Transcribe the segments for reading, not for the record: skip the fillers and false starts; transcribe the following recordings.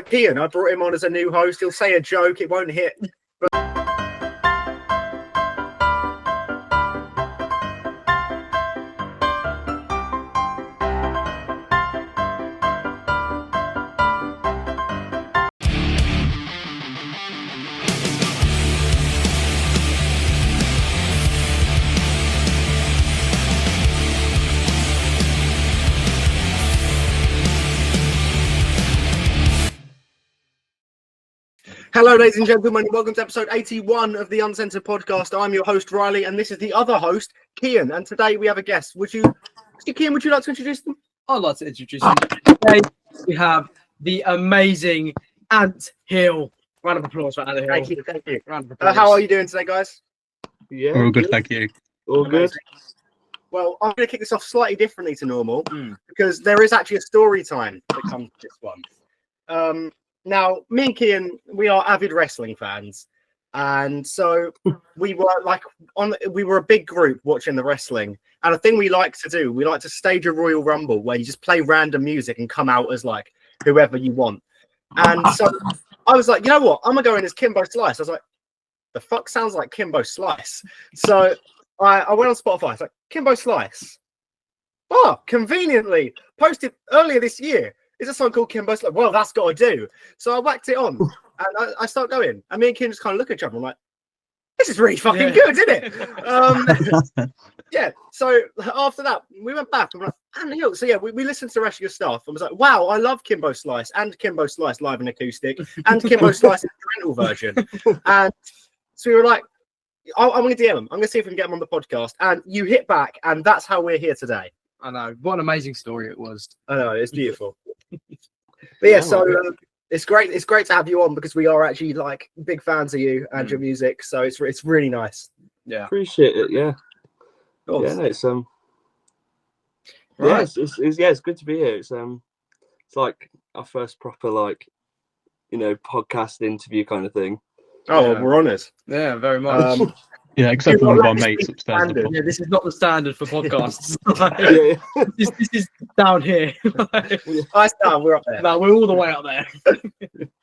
Keeaun, I brought him on as a new host. He'll say a joke, it won't hit. Hello, ladies and gentlemen, welcome to episode 81 of the Uncensored Podcast. I'm your host, Riley, and this is the other host, Keeaun. And today we have a guest. Keeaun, would you like to introduce them? I'd like to introduce them. Today we have the amazing Anthill. Round of applause for Anthill. Thank you, thank you. Round of applause. How are you doing today, guys? Yeah, we're all good, thank you. All good. Well, I'm going to kick this off slightly differently to normal because there is actually a story time that comes to this one. Now, me and Keeaun, we are avid wrestling fans, and so we were a big group watching the wrestling. And a thing we like to do, we like to stage a Royal Rumble where you just play random music and come out as like whoever you want. And so I was like, you know what? I'm gonna go in as Kimbo Slice. I was like, the fuck sounds like Kimbo Slice. So I went on Spotify. It's like Kimbo Slice. Oh, conveniently posted earlier this year. Is a song called Kimbo Slice? Well, that's got to do. So I whacked it on, and I start going. And me and Kim just kind of look at each other. I'm like, this is really fucking good, isn't it? Yeah. So after that, we went back and we're like, Anthill. So yeah, we listened to the rest of your stuff and was like, wow, I love Kimbo Slice and Kimbo Slice live and acoustic and Kimbo Slice in the rental version. And so we were like, I'm going to DM him. I'm going to see if we can get him on the podcast. And you hit back, and that's how we're here today. I know. What an amazing story it was. I know, it's beautiful. But yeah, so it's great. It's great to have you on because we are actually like big fans of you and your music. So it's really nice. Yeah, appreciate it. Yeah, yeah. No, it's right. Yeah, it's good to be here. It's like our first proper podcast interview kind of thing. Oh, yeah. We're honoured. Yeah, very much. Yeah, except for one of our mates upstairs. Yeah, this is not the standard for podcasts. This is down here. Nice down, we're up there. No, we're all the way up there.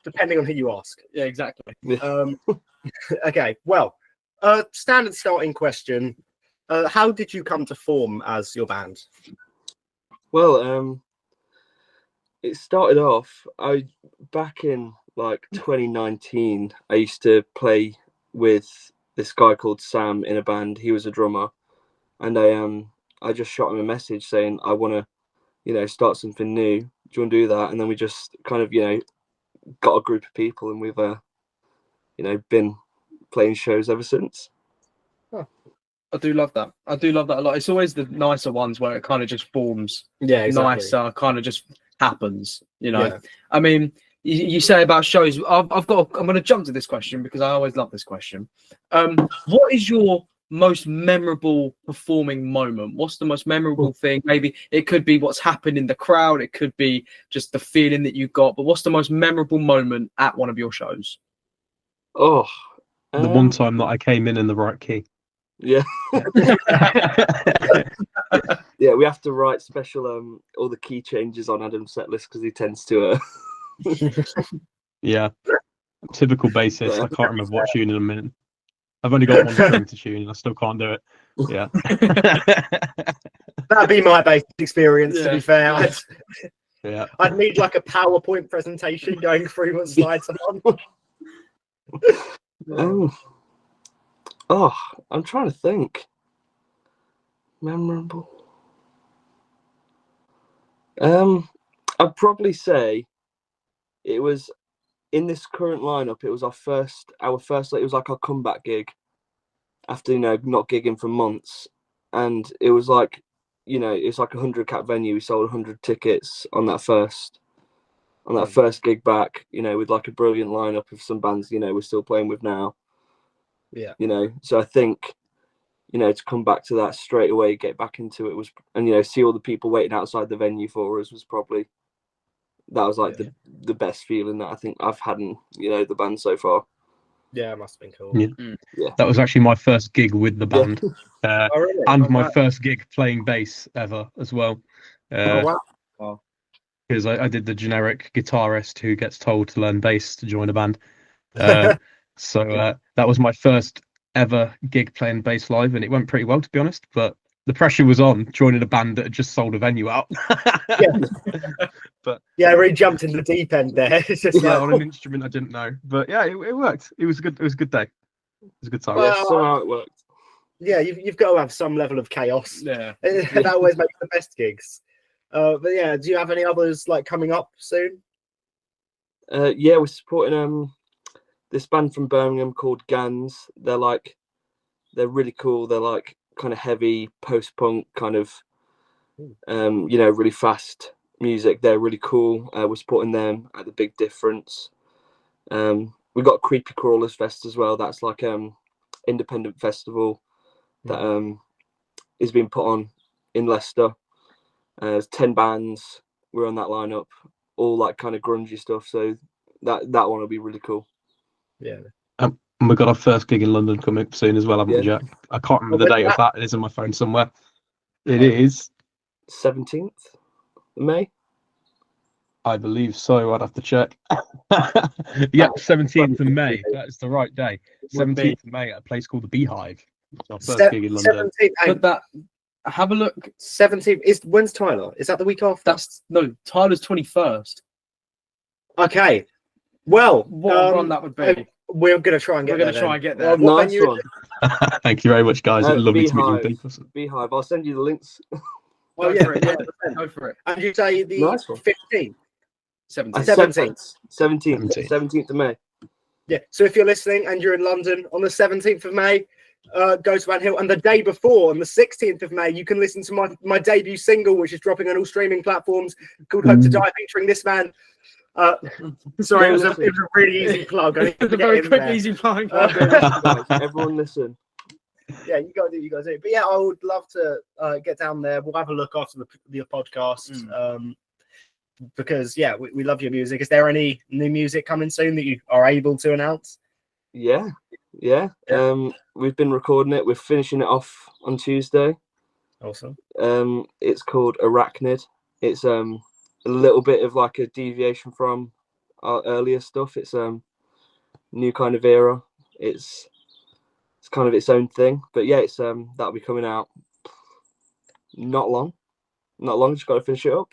Depending on who you ask. Yeah, exactly. Okay, well, standard starting question. How did you come to form as your band? Well, it started off, back in 2019, I used to play with this guy called Sam in a band. He was a drummer, and I just shot him a message saying I want to, start something new. Do you want to do that? And then we just kind of, got a group of people, and we've, been playing shows ever since. Oh, I do love that. I do love that a lot. It's always the nicer ones where it kind of just forms. Yeah, exactly. Nicer, kind of just happens. Yeah. I mean. You say about shows. I'm going to jump to this question because I always love this question. What is your most memorable performing moment? What's the most memorable thing? Maybe it could be what's happened in the crowd. It could be just the feeling that you got. But what's the most memorable moment at one of your shows? Oh, the one time that I came in the right key. Yeah. Yeah, we have to write special all the key changes on Adam's set list because he tends to. Yeah, typical bassist. I can't remember what tune in a minute. I've only got one string to tune and I still can't do it. Yeah. That'd be my basic experience, to be fair. I'd need like a PowerPoint presentation going through what slides I'm on. I'm trying to think. Memorable. I'd probably say it was in this current lineup. It was our first. It was like our comeback gig after not gigging for months, and it was like, it's like 100 cap venue. We sold 100 tickets on that first gig back. With like a brilliant lineup of some bands we're still playing with now. Yeah. So I think to come back to that straight away, get back into it and see all the people waiting outside the venue for us was probably. That was like the best feeling that I think I've had in the band so far. Yeah, it must have been cool. Yeah. That was actually my first gig with the band, really? and my first gig playing bass ever as well. Wow. because I did the generic guitarist who gets told to learn bass to join a band. So that was my first ever gig playing bass live, and it went pretty well, to be honest. But the pressure was on joining a band that had just sold a venue out. But yeah, I really jumped in the deep end there. It's just yeah, like, on an instrument I didn't know. But yeah, it worked. It was a good. It was a good day. It was a good time. Yeah, somehow it worked. yeah, you've got to have some level of chaos. Yeah. That always makes the best gigs. But yeah, do you have any others like coming up soon? Yeah, we're supporting this band from Birmingham called Gans. They're really cool. They're like kind of heavy post-punk kind of really fast music. They're really cool. We're supporting them at the Big Difference. We've got Creepy Crawlers Fest as well. That's like independent festival that is being put on in Leicester. There's 10 bands. We're on that lineup, all like kind of grungy stuff. So that one will be really cool. Yeah. And we've got our first gig in London coming up soon as well, haven't we, Jack? I can't remember the date of that. It is on my phone somewhere. It is 17th of May. I believe so. I'd have to check. Yeah, 17th of May. That is the right day. 17th of May at a place called the Beehive. It's our first gig in London. 17th, But that, have a look. 17th is when's Tyler? Is that the week after? Tyler's 21st. Okay. Well, What a run that would be. We're gonna try and get. We're going to try and get there. What Nice venue one. Thank you very much, guys. It's lovely to meet you. Beehive. Beehive. I'll send you the links. Oh Go yeah, for it, yeah. 100%. Go for it. And you say the Nice one. 15th. 17th. 17th of May. Yeah. So if you're listening and you're in London on the 17th of May, go to Anthill. And the day before, on the 16th of May, you can listen to my debut single, which is dropping on all streaming platforms, called "Hope to Die," featuring this man. Sorry, it was a really easy plug. I need to The get very in quick, there. easy plug. Everyone listen. Yeah, you got to do. But yeah, I would love to get down there. We'll have a look after the podcast. Because yeah, we love your music. Is there any new music coming soon that you are able to announce? Yeah. We've been recording it. We're finishing it off on Tuesday. Awesome. It's called Arachnid. It's a little bit of like a deviation from our earlier stuff. It's new kind of era. It's kind of its own thing. But yeah, it's that'll be coming out not long. Just got to finish it up.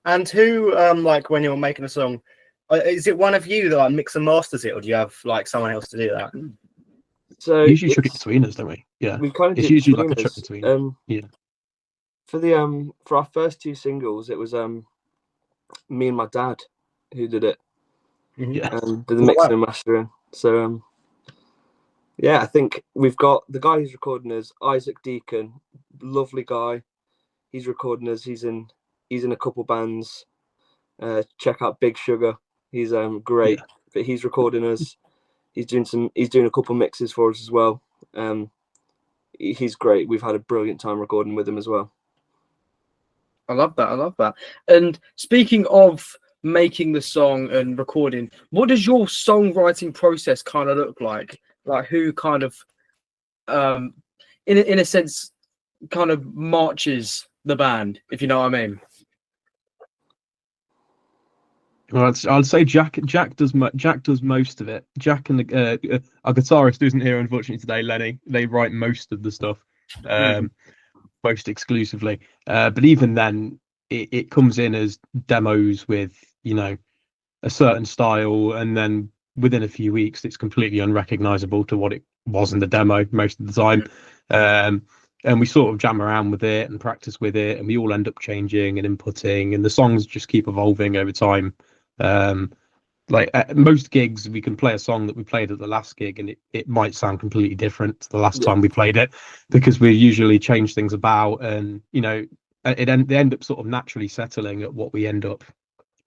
And who like when you're making a song, is it one of you that like mix and masters it, or do you have like someone else to do that? So usually chuck it between us, don't we? Yeah, we kind of it's usually like a chuck between us. Yeah. For our first two singles, it was me and my dad who did it. Yeah. Did the mixing and mastering. So yeah, I think we've got the guy who's recording us, Isaac Deacon, lovely guy. He's recording us. He's in a couple bands. Check out Big Sugar. He's great. Yeah. But he's recording us. He's doing a couple mixes for us as well. He's great. We've had a brilliant time recording with him as well. I love that. And speaking of making the song and recording, what does your songwriting process kind of look like? Like who kind of in a sense kind of marches the band, if you know what I mean? Well, I'd say Jack does most of it. Jack and our guitarist who isn't here unfortunately today, Lenny. They write most of the stuff, most exclusively. But even then, it comes in as demos with a certain style, and then within a few weeks, it's completely unrecognizable to what it was in the demo most of the time. And we sort of jam around with it and practice with it, and we all end up changing and inputting, and the songs just keep evolving over time. Like at most gigs, we can play a song that we played at the last gig, and it might sound completely different to the last time we played it, because we usually change things about, and they end up sort of naturally settling at what we end up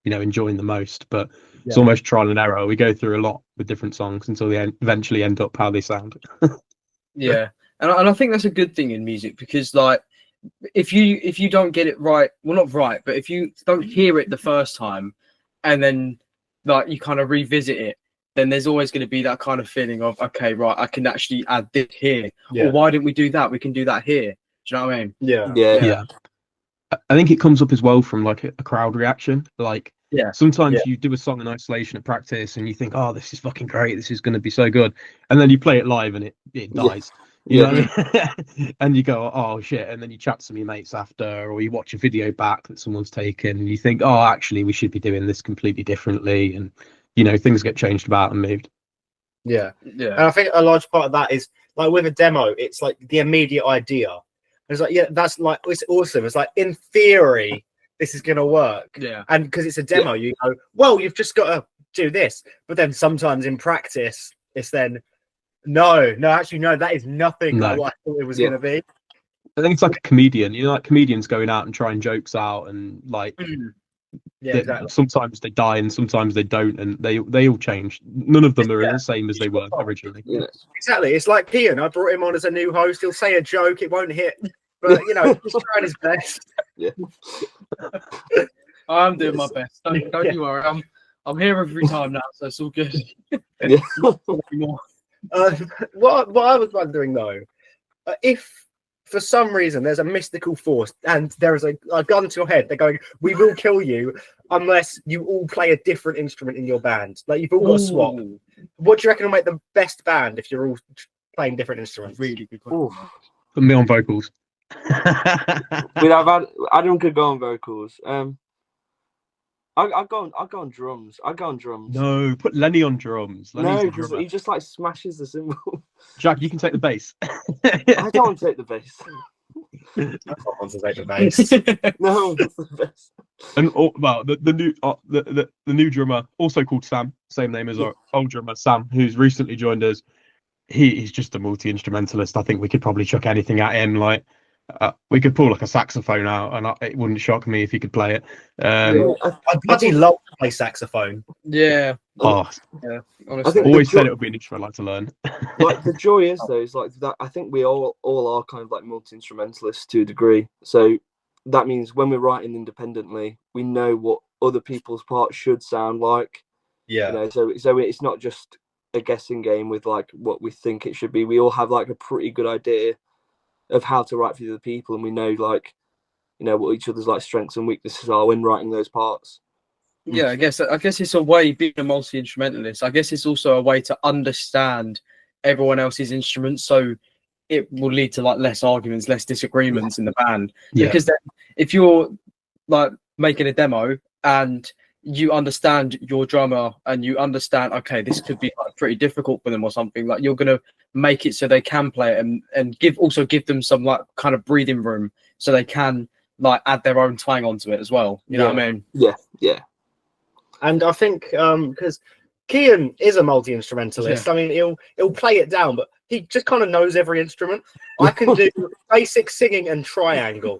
enjoying the most. But it's almost trial and error. We go through a lot with different songs until they eventually end up how they sound. Yeah. And I think that's a good thing in music, because like if you don't get it right, well, not right, but if you don't hear it the first time and then like you kind of revisit it, then there's always going to be that kind of feeling of, okay, right, I can actually add this here, or why didn't we do that? We can do that here. Do you know what I mean? Yeah. I think it comes up as well from like a crowd reaction. Like Yeah. sometimes you do a song in isolation at practice and you think, oh, this is fucking great, this is going to be so good, and then you play it live and it dies. You know what I mean? And you go, oh shit, and then you chat to some of your mates after, or you watch a video back that someone's taken, and you think, oh, actually, we should be doing this completely differently, and things get changed about and moved. Yeah. And I think a large part of that is like with a demo, it's like the immediate idea. It's like, yeah, that's like, it's awesome. It's like, in theory, this is going to work. Yeah. And because it's a demo, you go, well, you've just got to do this. But then sometimes in practice, it's then, no, that is nothing like what I thought it was going to be. I think it's like a comedian. Like comedians going out and trying jokes out, and like, exactly. Sometimes they die and sometimes they don't, and they all change. None of them are the same as they were originally. Yeah. Exactly. It's like Keeaun. I brought him on as a new host. He'll say a joke, it won't hit, but he's trying his best. Yeah. I'm doing my best. Don't you worry. I'm here every time now, so it's all good. Yeah. What I was wondering though, if for some reason there's a mystical force and there is a gun to your head, they're going, we will kill you unless you all play a different instrument in your band. Like you've all got to swap. What do you reckon will make the best band if you're all playing different instruments? Really good question. Put me on vocals. Adam could go on vocals. I'll go on drums. No, put Lenny on drums. No, because he just like smashes the cymbal. Jack, you can take the bass. I don't want to take the bass. I don't want to take the bass. No, that's the best. And the new drummer, also called Sam, same name as our old drummer Sam, who's recently joined us. He's just a multi-instrumentalist. I think we could probably chuck anything at him. Like we could pull like a saxophone out, and it wouldn't shock me if he could play it. I'd bloody love to play saxophone. Yeah. I Honestly. think said it would be an instrument I'd like to learn. Like the joy is though, is like that. I think we all are kind of like multi-instrumentalists to a degree. So that means when we're writing independently, we know what other people's parts should sound like. Yeah. So it's not just a guessing game with like what we think it should be. We all have like a pretty good idea of how to write for the other people, and we know like what each other's like strengths and weaknesses are when writing those parts. Yeah, I guess it's a way, being a multi-instrumentalist, I guess it's also a way to understand everyone else's instruments, so it will lead to like less arguments, less disagreements in the band. Because then if you're like making a demo and you understand your drummer and you understand, okay, this could be like pretty difficult for them or something, like you're gonna make it so they can play it, and give them some like kind of breathing room so they can like add their own twang onto it as well. You know what I mean? Yeah. And I think because Keeaun is a multi-instrumentalist. I mean, he'll play it down, but he just kind of knows every instrument. I can do basic singing and triangle.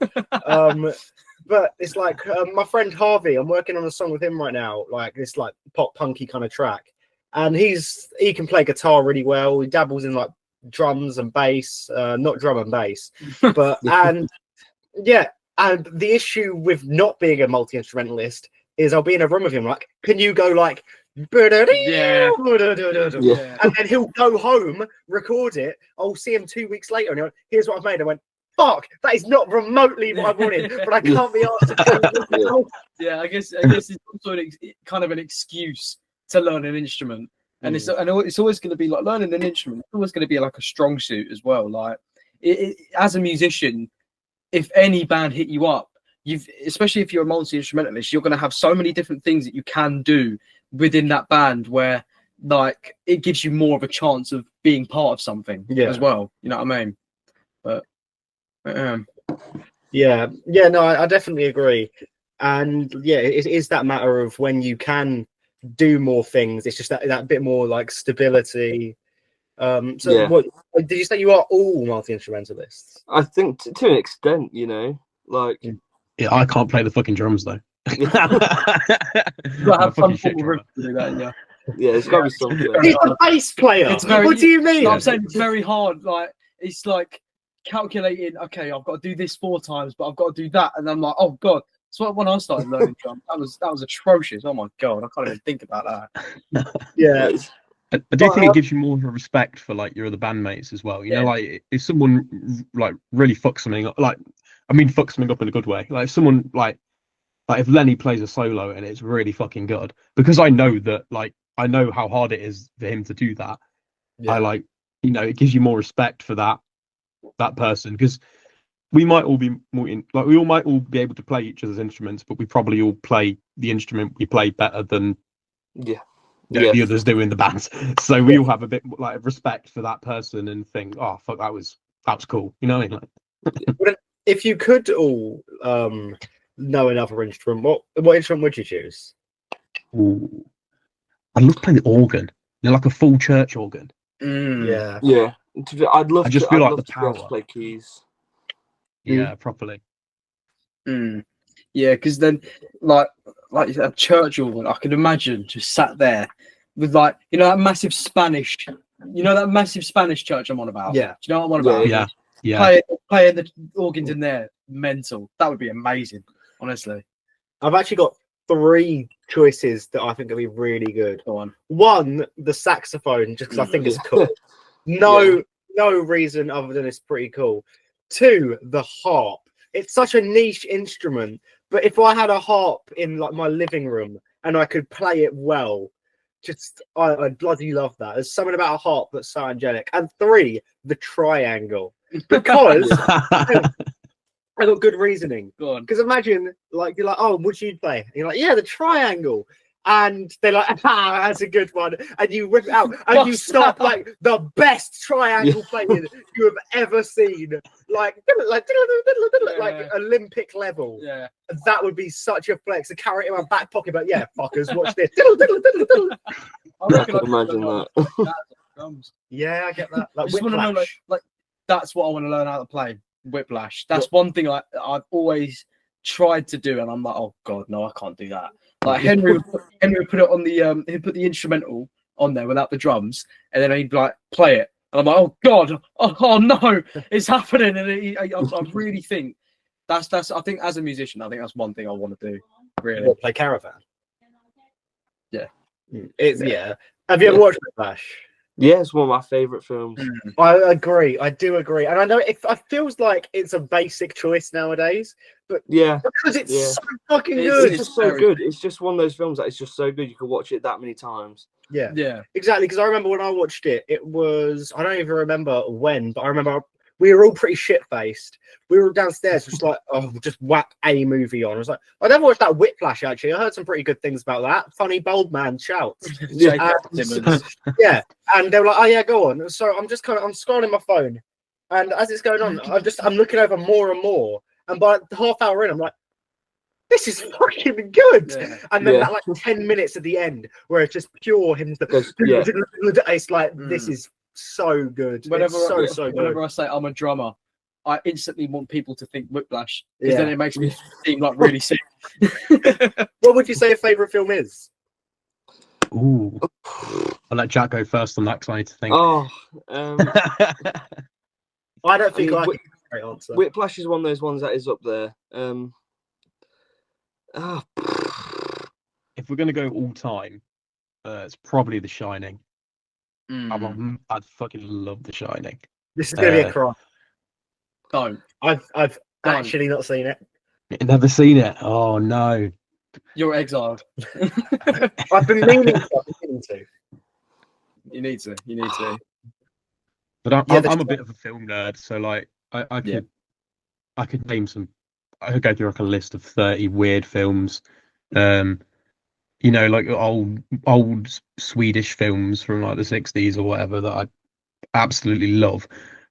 But it's like my friend Harvey, I'm working on a song with him right now, like this like pop punky kind of track. And he can play guitar really well. He dabbles in like drums and bass, not drum and bass. But and the issue with not being a multi-instrumentalist is I'll be in a room with him like, can you go like and then he'll go home, record it. I'll see him 2 weeks later and he'll, here's what I've made. I went, fuck, that is not remotely what I wanted, but I can't be asked to. I guess it's also kind of an excuse to learn an instrument, and it's always going to be like learning an instrument. It's always going to be like a strong suit as well. Like as a musician, if any band hit you up, especially if you're a multi-instrumentalist, you're going to have so many different things that you can do within that band where like it gives you more of a chance of being part of something as well. You know what I mean? But no, I definitely agree. And it is that matter of when you can do more things. It's just that bit more like stability. What did you say? You are all multi-instrumentalists? I think to an extent, like. Yeah, I can't play the fucking drums though. You gotta have some form of rhythm to do that, yeah, it's gotta be something. He's a bass player. What do you mean? I'm saying it's very hard. Like it's like calculating. Okay, I've got to do this 4 times, but I've got to do that, and I'm like, oh god. So when I started learning drums, that was atrocious. Oh my god, I can't even think about that. Yeah. I do think it gives you more of a respect for like your other bandmates as well. You know, like if someone like really fucks something up, like I mean, fuck something up in a good way. Like if someone like if Lenny plays a solo and it's really fucking good, because I know that, like, I know how hard it is for him to do that. Yeah. I like, it gives you more respect for that person, because we might all be we all might all be able to play each other's instruments, but we probably all play the instrument we play better than Yeah. the others do in the band. So we all have a bit like of respect for that person and think, oh fuck, that was cool. You know what I mean? But if you could all know another instrument, what instrument would you choose? Ooh. I'd love to play the organ, like a full church organ. Yeah. Yeah. I'd love I just to. feel I'd like love the to be able to power. play keys. Yeah, properly. Yeah, because then, like a church organ, I could imagine just sat there with that massive Spanish, church I'm on about. Yeah. Do you know what I'm on about? Yeah. Playing the organs in there, mental. That would be amazing, honestly. I've actually got 3 choices that I think will be really good. Go on. 1, the saxophone, just because I think it's cool. No reason other than it's pretty cool. 2, the harp. It's such a niche instrument, but if I had a harp in like my living room and I could play it well, I bloody love that. There's something about a harp that's so angelic. And 3, the triangle, because I got good reasoning. Go on. Because imagine, like, you're like, oh, what you play? And you're like, yeah, the triangle. And they're like, ah, that's a good one. And you whip it out and you start like the best triangle playing you have ever seen. Like Olympic level. Yeah. That would be such a flex. I carry it in my back pocket, but yeah, fuckers, watch this. I can imagine that. Yeah, I get that. I Like just want to know, Whiplash. like that's what I want to learn how to play. Whiplash. That's one thing I've always tried to do, and I'm like, oh god, no, I can't do that. Like Henry would put it on the he'd put the instrumental on there without the drums, and then he'd like play it, and I'm like, oh god, oh no, it's happening, and I really think that's I think as a musician, I think that's one thing I want to do. Really, Play Caravan. Yeah, it's Have you ever watched Whiplash? Yeah, it's one of my favourite films. I agree. I do agree, and I know it feels like it's a basic choice nowadays, but because it's so fucking good. It's just so good. It's just one of those films that it's just so good. You can watch it that many times. Yeah, exactly. Because I remember when I watched it, it was I don't even remember when, but I remember we were all pretty shit faced. We were downstairs, just like, oh, just whack a movie on. I was like, I never watched that Whiplash actually. I heard some pretty good things about that. Funny bold man shouts. Yeah, and they were like, oh yeah, go on. So I'm scrolling my phone, and as it's going on, I'm looking over more and more. And by the half hour in, I'm like, this is fucking good. Yeah. And then that like 10 minutes at the end where it's just pure him. It's like this is so good. Whenever I say I'm a drummer, I instantly want people to think Whiplash, because then it makes me seem like really sick. What would you say your favourite film is? Ooh, I'll let Jack go first on that because I need to think. I don't think I can give a great answer. Whiplash is one of those ones that is up there. If we're gonna go all time, it's probably The Shining. I'd fucking love The Shining. This is gonna be a crime. Don't. I've actually not seen it. Never seen it. Oh no. You're exiled. I've been meaning to. You need to. But I'm a bit of a film nerd, so like I could name some. I could go through like a list of 30 weird films. Like old Swedish films from like the 60s or whatever that I absolutely love.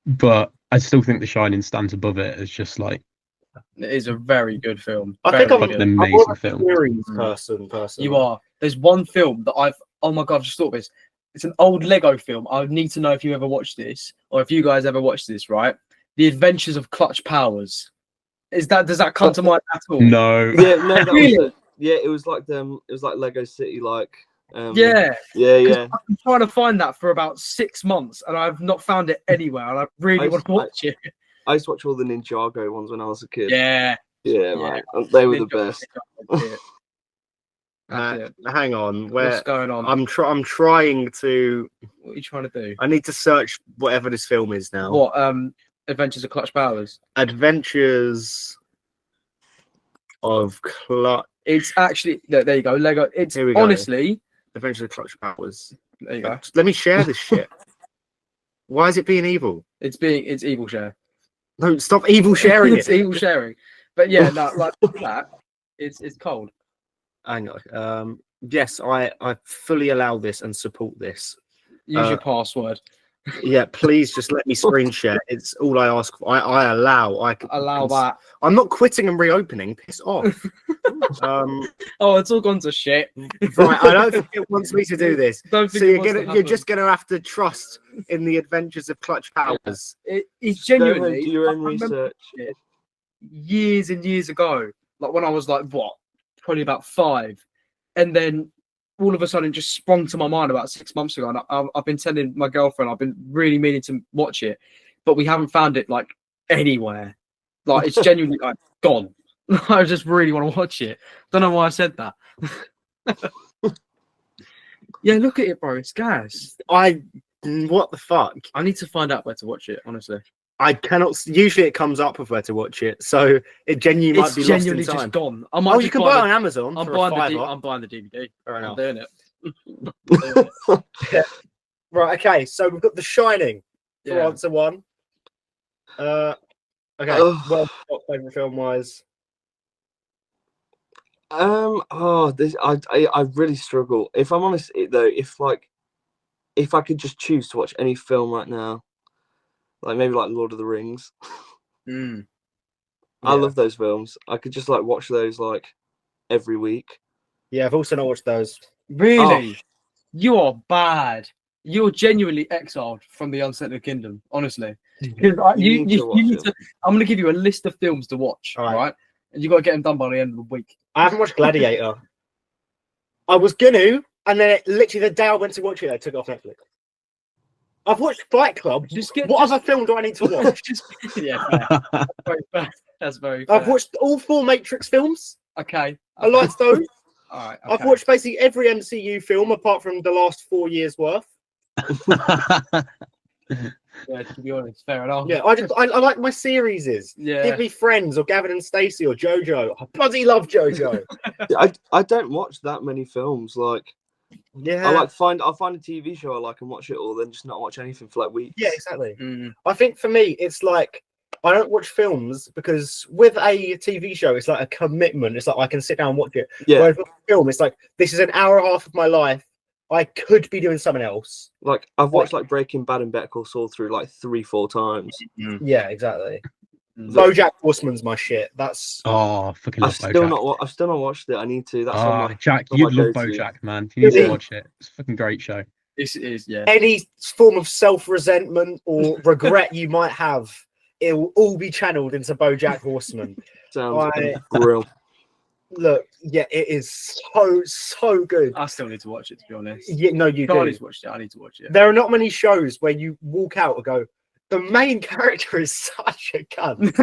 But I still think The Shining stands above it as just like. It is a very good film. I think I'm an amazing film. Person. You are. There's one film that oh my god, I've just thought of this. It's an old Lego film. I need to know if you ever watched this, or if you guys ever watched this, right? The Adventures of Clutch Powers. Does that come to mind at all? No. Yeah, no, that really? it was like Lego City, like. Yeah. I've been trying to find that for about 6 months, and I've not found it anywhere. And I really want to watch it. I used to watch all the Ninjago ones when I was a kid. Yeah, man. They were the best. Hang on, what's going on? I'm trying to. What are you trying to do? I need to search whatever this film is now. What? Adventures of Clutch Powers. Adventures of Clutch. It's actually there you go. Lego. It's Here we go. honestly. Adventures of Clutch Powers. There you go. Let me share this shit. Why is it being evil? It's evil share. No, stop evil sharing It's it. evil sharing. But yeah, no, like that. It's cold. Hang on. Yes, I fully allow this and support this. Use your password. Yeah, please just let me screen share. It's all I ask for. I allow. Allow that. I'm not quitting and reopening. Piss off. Oh, it's all gone to shit. Right, I don't think it wants me to do this. Don't think So it you're just gonna have to trust in the adventures of Clutch Powers. It's Go ahead, genuinely do your own I remember research. it years and years ago, like when I was like probably about 5, and then all of a sudden it just sprung to my mind about 6 months ago, and I've been telling my girlfriend I've been really meaning to watch it, but we haven't found it like anywhere. Like it's genuinely like gone. I just really want to watch it. Don't know why I said that. Yeah, look at it, bro. It's gas. What the fuck? I need to find out where to watch it, honestly. I cannot. Usually it comes up with where to watch it, so it genuinely might be lost in time. Just gone. I might You can buy it on Amazon. I'm for buying a the £5. I'm buying the DVD. Fair I'm enough. doing it. Right. Okay. So we've got The Shining for Yeah. answer 1. Okay. Ugh. Well, what favorite film wise? This I really struggle. If I'm honest, though, if I could just choose to watch any film right now, like maybe like Lord of the Rings. Mm. I love those films. I could just like watch those like every week. Yeah, I've also not watched those. Really? You are bad. You're genuinely exiled from the Uncentred Kingdom, honestly. Because You need to watch need them. to. I'm going to give you a list of films to watch, All right. right? And you got to get them done by the end of the week. I haven't watched Gladiator. I was gonna, and then literally the day I went to watch it, I took it off Netflix. I've watched Fight Club. What other film do I need to watch? Yeah, fair. That's very fair. That's very fair. I've watched all 4 Matrix films. Okay. I liked those. All right. I've watched basically every MCU film apart from the last 4 years worth. Yeah, to be honest, fair enough. Yeah, I like my series. Yeah. Give me Friends or Gavin and Stacey or JoJo. I bloody love JoJo. I don't watch that many films. Like Yeah. I'll find a TV show I like and watch it all, then just not watch anything for like weeks. Yeah, exactly. Mm. I think for me, it's like I don't watch films because with a TV show, it's like a commitment. It's like I can sit down and watch it. Yeah. Whereas with a film, it's like this is an hour and a half of my life. I could be doing something else. Like I've watched like Breaking Bad and Better Call Saul through like 3-4 times. Yeah, exactly. Mm. BoJack Horseman's my shit. That's Fucking love I've still BoJack. not watched it. I need to. That's Oh, on Jack, on you'd my love go-to. BoJack, man. You need Really? to watch it. It's a fucking great show. This is, yeah. any form of self-resentment or regret you might have. It will all be channeled into BoJack Horseman. Sounds real. Look, yeah, it is so good. I still need to watch it, to be honest. Yeah, no, you do. Charlie's watched it. I need to watch it. There are not many shows where you walk out and go, the main character is such a cunt.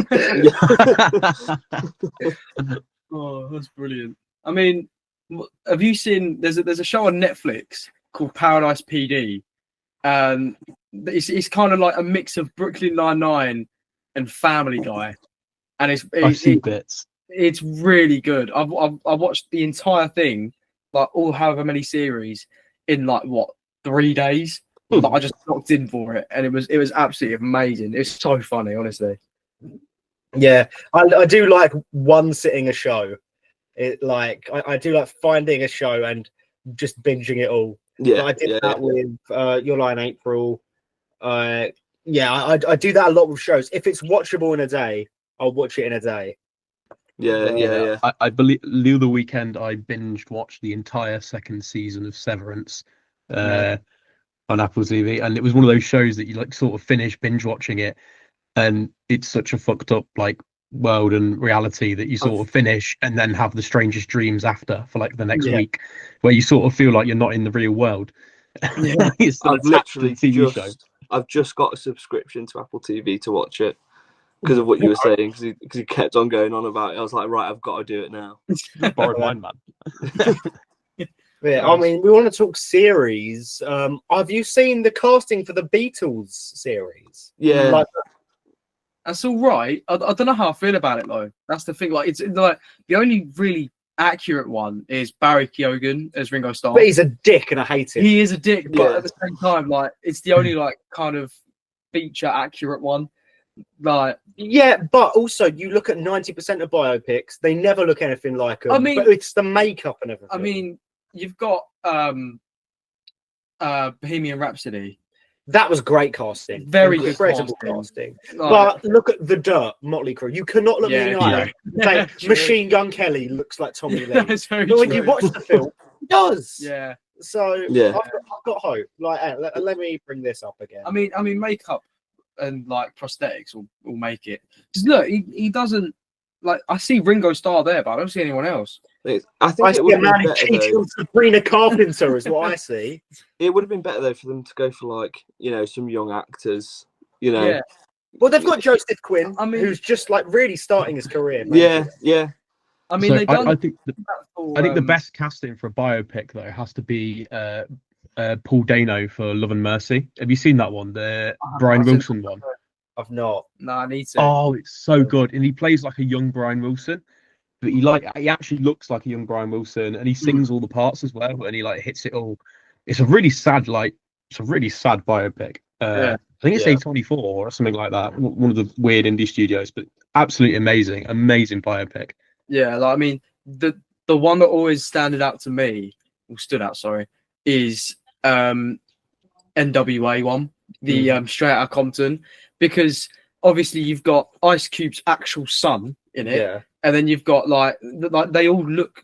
Oh, that's brilliant. I mean, have you seen? There's a show on Netflix called Paradise PD. It's kind of like a mix of Brooklyn Nine-Nine and Family Guy, and I've seen bits. it's really good. I watched the entire thing, like all however many series, in like 3 days. Like, I just locked in for it, and it was absolutely amazing. It's so funny, honestly. Yeah, I do like one sitting a show. It like I do like finding a show and just binging it all. Yeah, I did that with Your Lie in April. I do that a lot with shows. If it's watchable in a day, I'll watch it in a day. Yeah. I believe the other weekend I binge watched the entire 2nd season of Severance on Apple TV, and it was one of those shows that you like sort of finish binge watching it, and it's such a fucked up like world and reality that you sort of finish and then have the strangest dreams after for like the next week, where you sort of feel like you're not in the real world. Yeah. It's I've literally TV show. I've just got a subscription to Apple TV to watch it because of what you were saying. Because he kept on going on about it. I was like, right, I've got to do it now. Borrowed mine, man. Yeah, I mean, we want to talk series. Have you seen the casting for the Beatles series? Yeah. Like, That's all right. I don't know how I feel about it though. That's the thing. Like, it's like the only really accurate one is Barry Keoghan as Ringo Starr. But he's a dick, and I hate him. He is a dick, but Yeah. at the same time, like, it's the only like kind of feature accurate one. Like, Yeah, but also you look at 90% of biopics, they never look anything like them. I mean- but it's the makeup and everything. I mean, you've got Bohemian Rhapsody. that was great casting. Very good incredible casting. casting. Like, But look at The Dirt, Motley Crue. You cannot look me in the eye and Yeah, say Machine Gun Kelly looks like Tommy Lee. That's very But when true. you watch the film, it does. Yeah. So Yeah. I've got hope. Like, let me bring this up again. I mean, makeup and like prosthetics will make it. Because look, he doesn't like. I see Ringo Starr there, but I don't see anyone else. I think I it see would a have man been who better cheated though. on Sabrina Carpenter is what I see. It would have been better though for them to go for like, you know, some young actors. You know. Yeah, Well, they've got Joseph Quinn, I mean- who's just like really starting his career. Yeah. Yeah. I mean, So they done. I think that for, I think the best casting for a biopic though has to be Paul Dano for Love and Mercy. Have you seen that one? The Brian I've seen- Wilson one. I've not. No, I need to. Oh, it's so good, and he plays like a young Brian Wilson, but he actually looks like a young Brian Wilson, and he sings all the parts as well, and he like hits it all. It's a really sad biopic. Yeah. I think it's Yeah. A24 or something like that. One of the weird indie studios, but absolutely amazing biopic. Yeah, like, I mean, the one that always stood out, sorry, is NWA one, the Straight Outta Compton, because obviously you've got Ice Cube's actual son in it, Yeah. and then you've got like they all look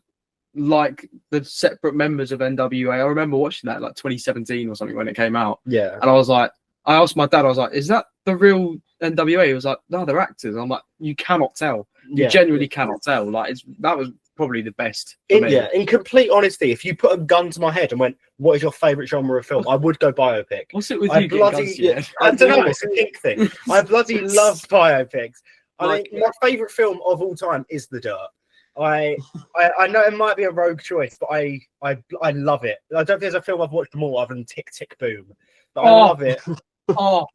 like the separate members of NWA. I remember watching that like 2017 or something when it came out, Yeah. and I was like, I asked my dad, I was like, "Is that the real NWA?" He was like, "No, they're actors." I'm like, "You cannot tell. You Yeah. genuinely cannot tell." Like, that was probably the best. For me. In complete honesty, if you put a gun to my head and went, "What is your favorite genre of film?" I would go biopic. What's it with I you? getting bloody- guns to your head? I don't know. It's a kink thing. I bloody love biopics. I think my favorite film of all time is The Dirt. I know it might be a rogue choice, but I love it. I don't think there's a film I've watched more other than Tick Tick Boom, but I Oh. love it. Oh,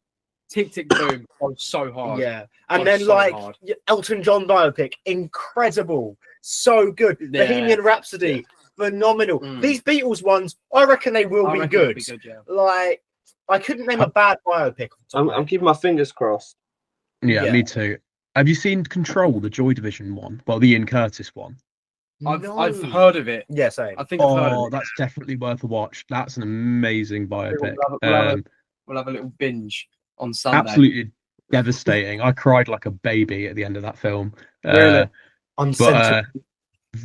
Tick Tick Boom was so hard. Yeah, and Oh, then so like hard. Elton John biopic, incredible, so good. Yeah. Bohemian Rhapsody, phenomenal. Mm. These Beatles ones, I reckon they will I be reckon it'll good. yeah. Like, I couldn't name a bad biopic. I'm keeping my fingers crossed. Yeah, Yeah. me too. Have you seen Control, the Joy Division one? Well, the Ian Curtis one. I've heard of it. Yeah, same. I think I've heard Oh, of it. that's definitely worth a watch. That's an amazing biopic. We'll have a little binge on Sunday. Absolutely devastating. I cried like a baby at the end of that film. Really? But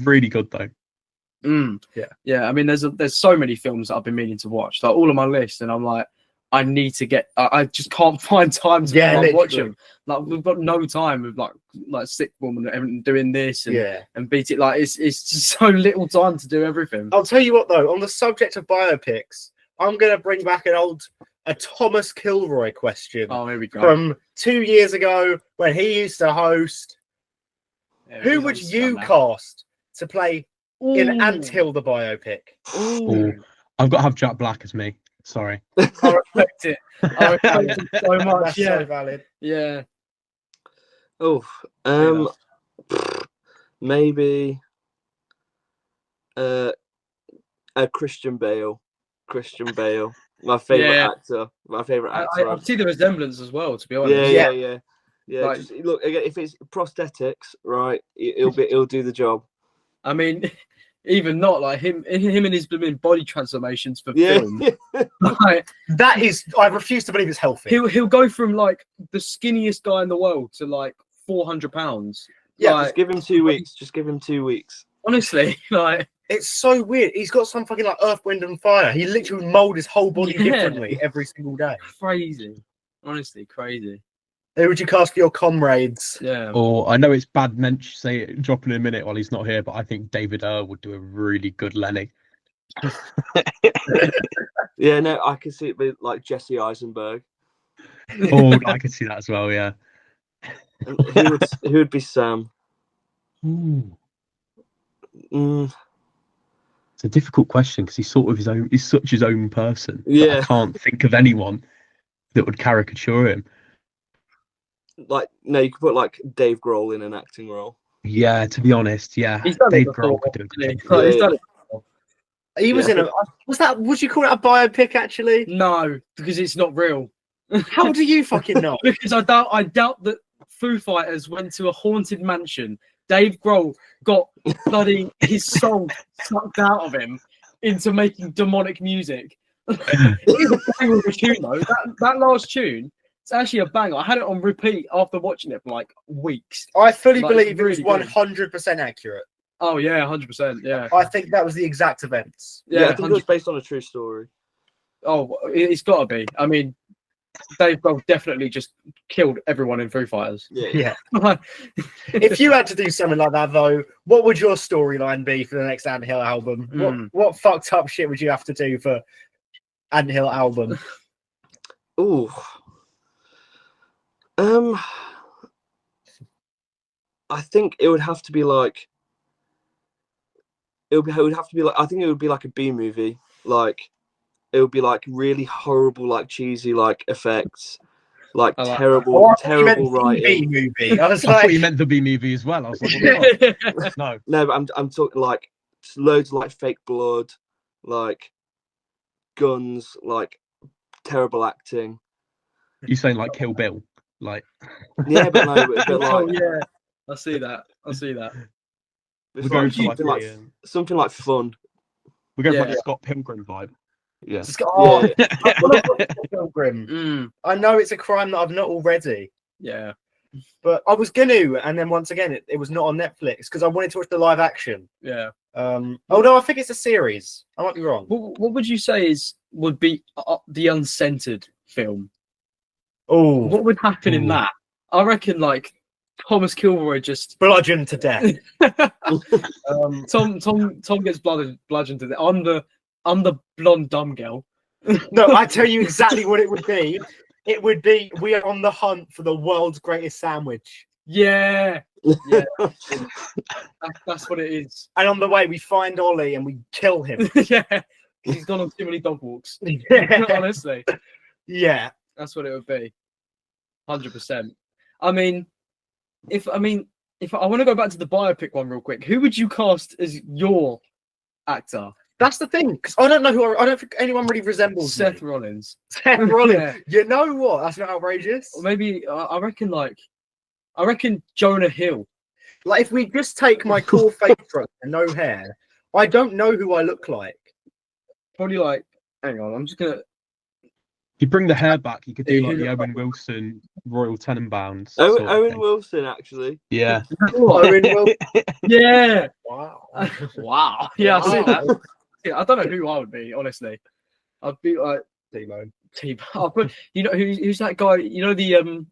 really good though. Yeah. I mean, there's so many films that I've been meaning to watch, like all on my list, and I'm like, I need to get. I just can't find time to watch them. Like, we've got no time with like sick woman and doing this and beat it. Like, it's just so little time to do everything. I'll tell you what though, on the subject of biopics, I'm gonna bring back a Thomas Kilroy question Oh, here we go. from 2 years ago when he used to host. Yeah, Who he's would on you Sunday. cast to play in Ooh. Anthill the biopic? Ooh. I've got to have Jack Black as me. Sorry. I respect it. I respect it so much. That's Yeah. so valid. Yeah. Oh, maybe a Christian Bale. My favorite Yeah. actor. My favorite actor. I see the resemblance as well, to be honest. Yeah. Like- Just, look, again, if it's prosthetics, right, he'll do the job. I mean, even not like him and his blooming body transformations for Yeah. film. Like, That is, I refuse to believe it's healthy. he'll go from like the skinniest guy in the world to like 400 pounds. Yeah, Like, Just give him 2 weeks. Just give him 2 weeks. honestly, like, It's so weird. He's got some fucking like Earth, Wind and Fire. He literally mold his whole body Yeah. differently every single day. crazy. Honestly, crazy. Who would you cast for your comrades? Yeah. Or I know it's bad mention say it dropping in a minute while he's not here, but I think David Earl would do a really good Lenny. Yeah, no, I can see it with like Jesse Eisenberg. Oh, I could see that as well. Yeah. And who would be Sam? Ooh. Mm, It's a difficult question because he's sort of his own. He's such his own person. that Yeah. I can't think of anyone that would caricature him. like no, you could put like Dave Grohl in an acting role. Yeah, to be honest, yeah, He's done Dave it before. Grohl could do a good hasn't he? job. Like, he's Yeah. done it before. He was Yeah. in a. Was that? Would you call it a biopic? Actually, No, because it's not real. how do you fucking know? Because I doubt that Foo Fighters went to a haunted mansion. Dave Grohl got bloody his soul sucked out of him into making demonic music. It's a banger of a tune though. That last tune, it's actually a banger. I had it on repeat after watching it for like weeks. I fully Like, believe it was really good. 100% accurate. Oh yeah, 100%. Yeah, I think that was the exact events. Yeah, I think 100. it was based on a true story. Oh, it's got to be. I mean, Dave Grohl definitely just killed everyone in Foo Fighters. Yeah. Yeah. If you had to do something like that, though, what would your storyline be for the next Anthill album? What fucked up shit would you have to do for Anthill album? Ooh. I think it would have to be like. It would have to be like. I think it would be like a B movie. Like, it would be like really horrible, like cheesy, like effects, like I like terrible, Oh, terrible B writing. movie. I was I thought like, you meant the B movie as well. I was like, what the fuck? No. No, but I'm talking like loads of like fake blood, like guns, like terrible acting. You saying like Kill Bill? Like, Yeah, but no, but Oh like yeah, I see that. I see that. it's we're going like for like, something like fun. we're going for like Yeah. a Scott Pilgrim vibe. Yeah. oh, Yeah. I wanna watch The Pilgrim. Mm, I know it's a crime that I've not already, yeah. but I was gonna, and then once again, it was not on Netflix because I wanted to watch the live action. Yeah. Although I think it's a series. I might be wrong. What would you say would be the uncensored film? Oh, What would happen in Ooh. that? I reckon like Thomas Kilroy just bludgeoned to death. Tom gets bludgeoned to death. I'm the blonde dumb girl. No, I tell you exactly what it would be. It would be we are on the hunt for the world's greatest sandwich. Yeah. Yeah. That's what it is. And on the way, we find Ollie and we kill him. Yeah. 'Cause he's gone on too many dog walks. Yeah. Honestly. Yeah. That's what it would be. 100%. I mean, if I want to go back to the biopic one real quick, who would you cast as your actor? That's the thing, because I don't know who I don't think anyone really resembles Seth me. Rollins. Seth Rollins. Yeah. You know what? That's not outrageous. Or maybe I reckon Jonah Hill. Like if we just take my cool face structure and no hair, I don't know who I look like. Probably like, hang on, I'm just gonna. If you bring the hair back, you could do like Who- the Owen Wilson Royal Tenenbaums. Owen, sort of Owen thing. Wilson, actually. Yeah. Owen Wilson. Yeah. Wow. Wow. Yeah, I see Wow. that. Yeah, I don't know who I would be, honestly. I'd be like T-Bone. you know who's that guy? You know the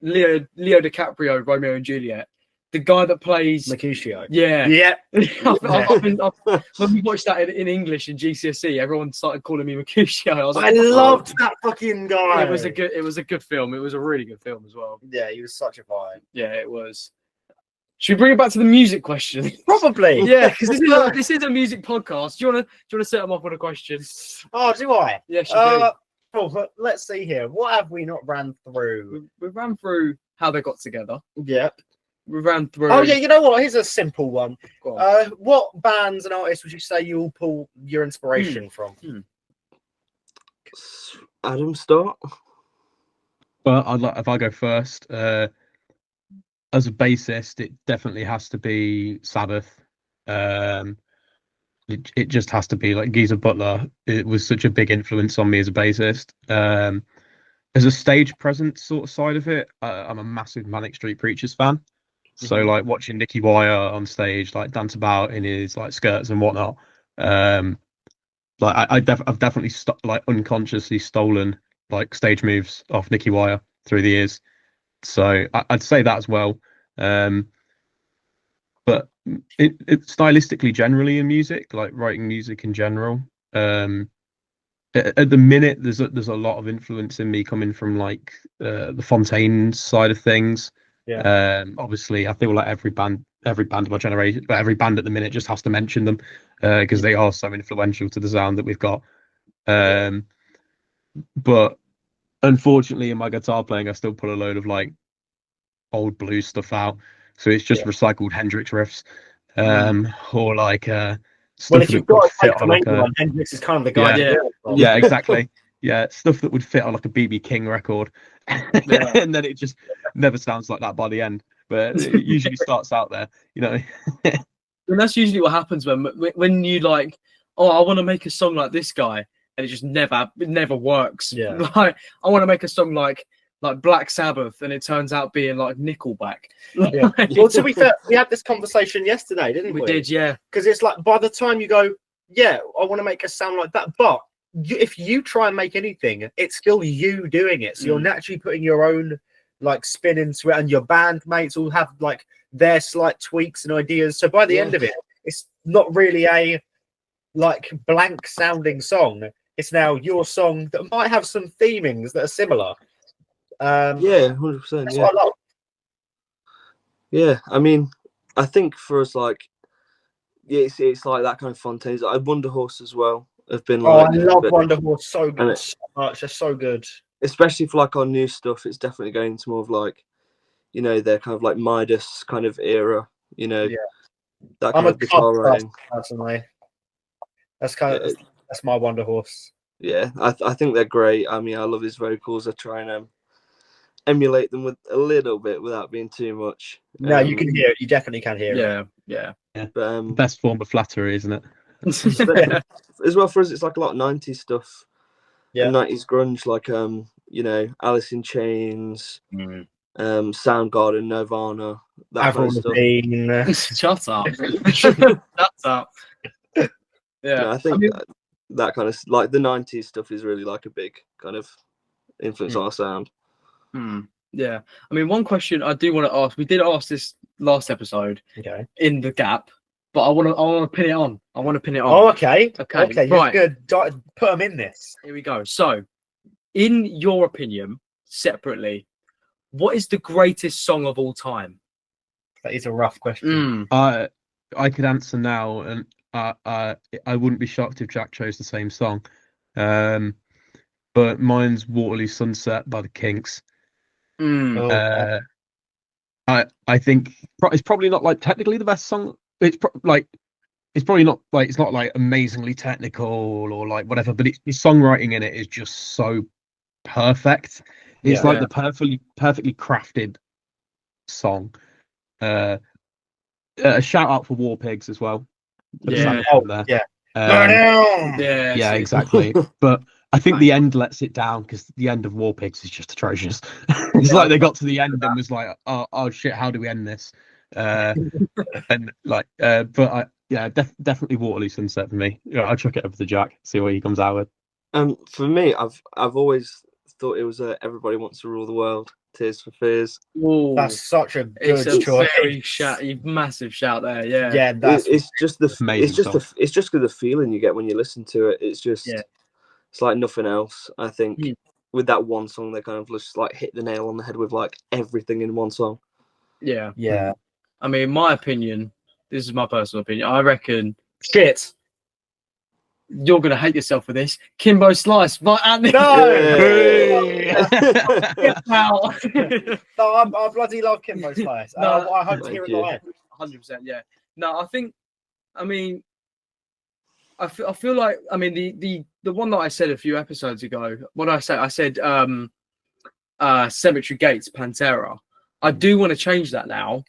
Leo DiCaprio, Romeo and Juliet, the guy that plays. Mercutio. Yeah. Yeah. When we watched that in English in GCSE, everyone started calling me Mercutio. I was I like, loved that fucking guy. It was a good film. It was a really good film as well. Yeah, he was such a vibe. Yeah, it was. Should we bring it back to the music question? Probably. Yeah, because this is a music podcast. Do you wanna set them off with a question? Oh, do I? Yes, you do. Oh, but let's see here. What have we not ran through? We ran through how they got together. Yep. We ran through. Oh yeah, you know what? Here's a simple one. Go on. What bands and artists would you say you all pull your inspiration from? Adam, start. Well, if I go first, as a bassist, it definitely has to be Sabbath. It just has to be like Geezer Butler. It was such a big influence on me as a bassist. As a stage presence sort of side of it, I'm a massive Manic Street Preachers fan. So like watching Nicky Wire on stage, like dance about in his like skirts and whatnot. Like I've definitely like unconsciously stolen like stage moves off Nicky Wire through the years. So I'd say that as well. But it stylistically, generally in music, like writing music in general, at the minute there's a lot of influence in me coming from like the Fontaine side of things. Yeah. Obviously, I feel like every band of my generation, but every band at the minute just has to mention them because they are so influential to the sound that we've got. But unfortunately, in my guitar playing, I still put a load of like old blues stuff out. So it's just recycled Hendrix riffs, or like stuff Well, if that you've would got fit to on make like a one, Hendrix is kind of the guy. Yeah. to do it from. yeah, exactly. Yeah, stuff that would fit on like a BB King record, and then it just never sounds like that by the end. But it usually starts out there, you know. And that's usually what happens when you like, oh, I want to make a song like this guy, and it just never works. Yeah. Like I want to make a song like Black Sabbath, and it turns out being like Nickelback. Yeah. Well, to be fair, we had this conversation yesterday, didn't we? We did, yeah. Because it's like by the time you go, yeah, I want to make a sound like that, but if you try and make anything, it's still you doing it. So you're naturally putting your own like spin into it, and your bandmates all have like their slight tweaks and ideas. So by the end of it, it's not really a like blank sounding song. It's now your song that might have some themings that are similar. 100%. That's what I love. Yeah, I mean, I think for us, like, it's like that kind of Fontaines. I Wonder Horse as well have been like. I love Wonder Horse so good, so much. They're so good. Especially for like our new stuff, it's definitely going to more of like, you know, they're kind of like Midas kind of era. You know, that kind of guitar writing. Personally, that's that's my Wonder Horse. Yeah, I think they're great. I mean, I love his vocals. I try and emulate them with a little bit without being too much. No, you can hear it. You definitely can hear it. Yeah. But, Best form of flattery, isn't it? as well for us, it's like a lot of 90s stuff. Yeah, and 90s grunge, like you know, Alice in Chains, Soundgarden, Nirvana, that kind of stuff. Shut up. Shut up. Yeah, No, I think that kind of like the 90s stuff is really like a big kind of influence on our sound. Yeah, I mean, one question I do want to ask. We did ask this last episode. Okay. In the gap, but I want to pin it on. Oh, okay. Okay. Right. Good. Put them in this. Here we go. So, in your opinion, separately, what is the greatest song of all time? That is a rough question. I could answer now, and I wouldn't be shocked if Jack chose the same song. But mine's Waterloo Sunset by the Kinks. I think it's probably not like technically the best song. It's probably not like, it's not like amazingly technical or like whatever, but the songwriting in it is just so perfect. It's like the perfectly crafted song. A shout out for War Pigs as well. Yeah. Yeah, exactly. But I think the end lets it down because the end of War Pigs is just atrocious. It's like they got to the end and was like, oh shit, how do we end this? And like, but definitely Waterloo Sunset for me. Yeah, I'll chuck it over to Jack, see what he comes out with. For me, I've always thought it was Everybody Wants to Rule the World, Tears for Fears. Ooh, that's such a good choice. Massive shout there. Yeah. Yeah, it's just the amazing song. It's just the feeling you get when you listen to it. It's just it's like nothing else. I think with that one song, they kind of just like hit the nail on the head with like everything in one song. Yeah. I mean, my opinion. This is my personal opinion. I reckon. Shit. You're gonna hate yourself for this. Kimbo Slice, but No, I bloody love Kimbo Slice. I hope to hear it live. 100%. Yeah. No, I mean, I feel like, I mean, the one that I said a few episodes ago. What did I say? I said Cemetery Gates, Pantera. I do want to change that now.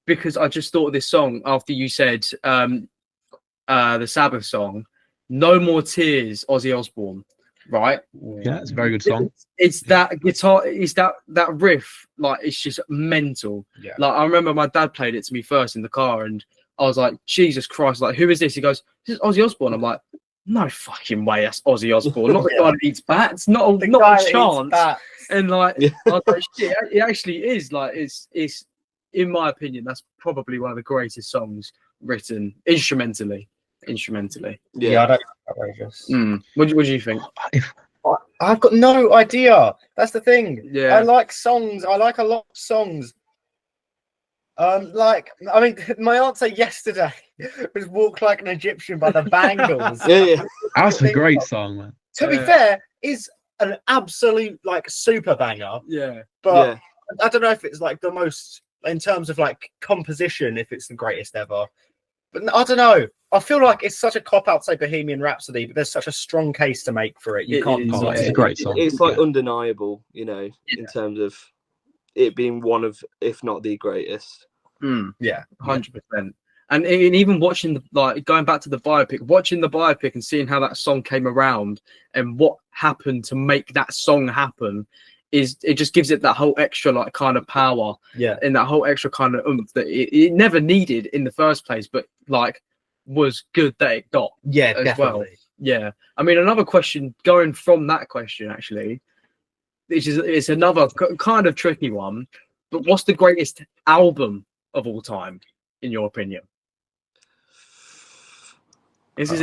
Because I just thought of this song after you said the Sabbath song, No More Tears, Ozzy Osbourne, right? Yeah, it's a very good song. It's that guitar, it's that riff, like it's just mental. Yeah. Like I remember my dad played it to me first in the car, and I was like, Jesus Christ, like who is this? He goes, this is Ozzy Osbourne. I'm like, no fucking way, that's Ozzy Osbourne, not the guy that eats bats, not a chance. And like, I was like, shit, it actually is. Like, it's in my opinion, that's probably one of the greatest songs written instrumentally. Yeah, I don't outrageous. What do you think? I've got no idea. That's the thing. Yeah, I like songs. I like a lot of songs. Like, I mean, my answer yesterday was "Walk Like an Egyptian" by the Bangles. Yeah. That's a great song, man. To be fair, is an absolute like super banger. Yeah. But I don't know if it's like the most in terms of like composition, if it's the greatest ever. But I don't know. I feel like it's such a cop out to say Bohemian Rhapsody, but there's such a strong case to make for it. You It can't is, comment. It's a great song. It's like Yeah. undeniable, you know, in terms of it being one of, if not the greatest. Yeah, 100%. And even watching going back to the biopic, watching the biopic and seeing how that song came around and what happened to make that song happen, it just gives it that whole extra like kind of power, and that whole extra kind of oomph that it never needed in the first place, but like was good that it got. As definitely. well. Yeah, I mean, another question going from that question actually, it's another kind of tricky one, but what's the greatest album of all time in your opinion? This is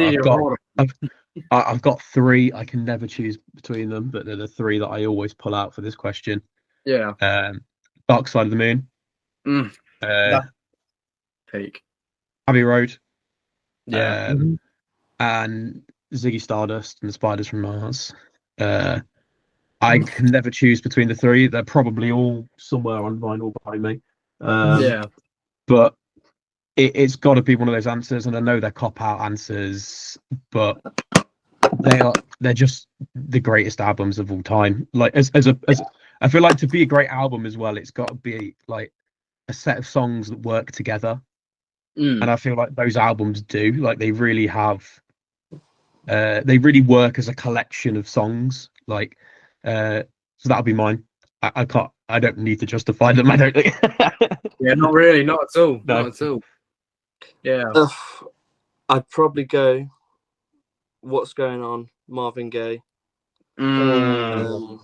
I've got three. I can never choose between them, but they're the three that I always pull out for this question. Yeah. Dark Side of the Moon. Peak. Abbey Road. Yeah. And Ziggy Stardust and the Spiders from Mars. I can never choose between the three. They're probably all somewhere on vinyl behind me. But it's got to be one of those answers, and I know they're cop-out answers, but they're just the greatest albums of all time. Like as I feel like to be a great album as well, it's got to be like a set of songs that work together. And I feel like those albums do. Like they really have. They really work as a collection of songs. Like so that'll be mine. I can't. I don't need to justify them. I don't think. Yeah, not really. Not at all. No. Not at all. Yeah. I'd probably go What's Going On, Marvin Gaye. Then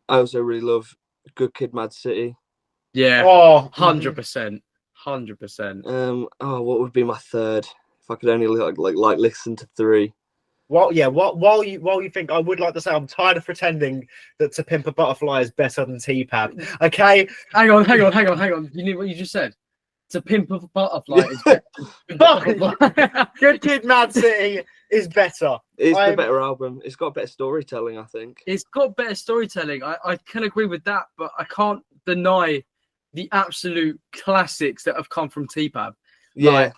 I also really love Good Kid, Mad City. Yeah. Oh, 100%. 100%. What would be my third? If I could only like listen to three. Well, yeah. While you think, I would like to say I'm tired of pretending that To Pimp a Butterfly is better than T-Pab. Okay. Hang on. You knew what you just said. To Pimp a Butterfly is better. Good Kid, Mad City is better. It's the better album. It's got better storytelling, I think. It's got better storytelling. I can agree with that, but I can't deny the absolute classics that have come from T-Pab. Yeah.